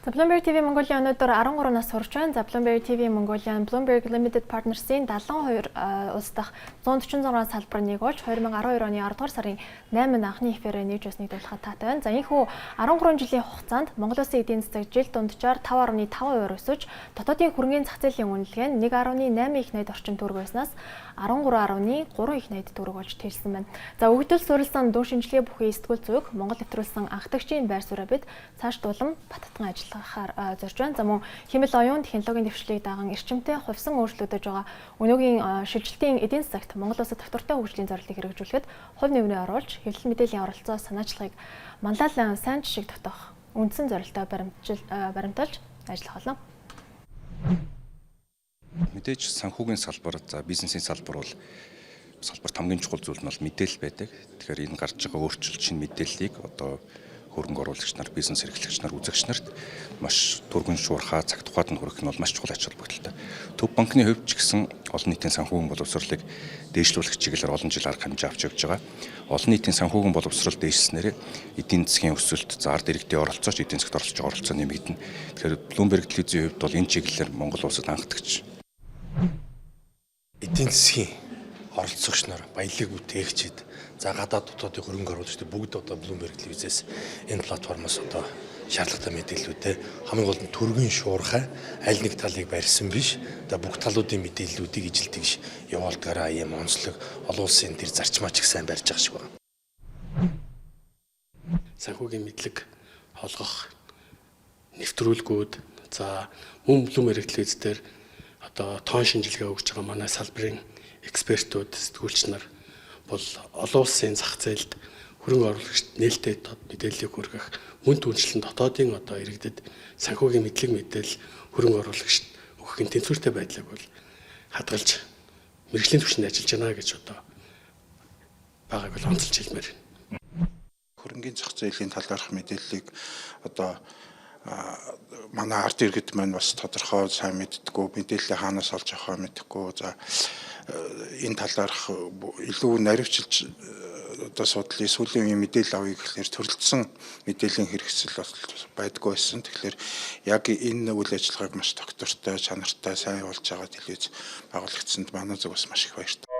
За Bloomberg TV Mongolia өнөөдөр 13 нас сурч байна. За Bloomberg TV Mongolia Bloomberg Limited Partners-ийн 72 улс дахь 146 салбарыг болж 2012 оны 10 дугаар сарын 8-нд анхны эфирээр нээж байсныг дуулахад таатай байна. За энэхүү 13 жилийн хугацаанд Монгол Улсын эдийн засаг жил дунджаар 5.5% өсөж, дотоодын хөрөнгөний зах зээлийн үнэлгээ нь 1.8 их найд орчим төгрөг байснаас 13.3 их найд төгрөг болж тэлсэн байна. За өгдөл суурилсан дүн шинжилгээ бүхий сэтгүүл зүг Монгол нэвтрүүлсэн анхдагчийн байр сууриа бид цааш дулам баттган ажиллахаар зорж байна. За мөн хэмэл оюун технологийн дэвшлийг даган эрчимтэй хувьсан өөрчлөгдөж байгаа өнөөгийн шилжилтийн эдийн засагт Монгол улсад татвартай хөгжлийн зорилтыг хэрэгжүүлэхэд хувь нэмрээ оруулж, хэвлэл мэдээллийн оролцоо санаачлагыг манлайлан сайн жишг дотох үндсэн зорилттой баримталж ажиллах болно. Мэдээж санхүүгийн салбар, за бизнесийн салбар бол салбарт хамгийн чухал зүйл нь бол мэдээлэл байдаг. Тэгэхээр энэ гарч байгаа өөрчлөлт шинэ мэдээллийг одоо хөрөнгө оруулагч нар, бизнес эрхлэгч нар, үзэгч нарт маш түргэн шуурхай цаг тухайд нь хүргэх нь бол маш чухал ач холбогдолтой. Төв банкны хувьд ч гэсэн олон нийтийн санхүүгийн боловсролыг дээшлүүлэх чиглэлээр олон жил арга хэмжээ авч явж байгаа. Олон нийтийн санхүүгийн боловсрол дээшлснээр эдийн засгийн өсөлт, за ард иргэдийн оролцооч эдийн засгт оролцож байгаа оролцоо нэмэгдэнэ. Тэгэхээр Bloomberg телевизийн хувьд бол энэ чиглэлээр Монгол улсад анхдагч эдийн засгийн оролцогч нар, баялаг бүтээгчид, за гадаад дотоодын хөрөнгө оруулагчид бүгд одоо Bloomberg телевизээс энэ платформоос одоо шаардлагатай мэдээллүүдээ хамгийн гол нь төргийн шуурхай аль нэг талыг барьсан биш, одоо бүх талуудын мэдээллүүдийг ижилтгэж явуулдгаараа ийм онцлог олон улсын тэр зарчмаач их сайн барьж байгаа шиг байна. Санхүүгийн мэдлэг холгох нэвтрүүлгүүд, за мөн Bloomberg телевиз дээр одоо тоон шинжилгээ өгж байгаа манай салбарын экспертүүд, сэтгүүлч нар бол олон улсын зах зээлд хөрөнгө оруулагчид нээлттэй мэдээллийг хүргэх, мөн түншлэн дотоодын одоо иргэдэд санхүүгийн мэдлэг мэдээлэл хөрөнгө оруулагчид өгөхийн тэнцвэртэй байдлыг бол хадгалж мэргэжлийн түвшинд ажиллаж байна гэж одоо байгааг бол онцолж хэлмээр байна. Хөрөнгөний зах зээлийн талаарх мэдээллийг одоо манай ард иргэд маань бас тодорхой сайн мэддэггүй, мэдээлэл хаанаас олж авахаа мэдэхгүй. За энэ талаарх илүү наривчилж одоо судлалын сүүлийн үеийн мэдээлэл авъя гэхлээр төрөлдсөн мэдээллийн хэрэгсэл байдгүй байсан. Тэгэхээр яг энэ үйл ажиллагааг маш доктортой, чанартай сайн болж байгаа телевиз байгуулагдсанд манай зүг бас маш их баяртай.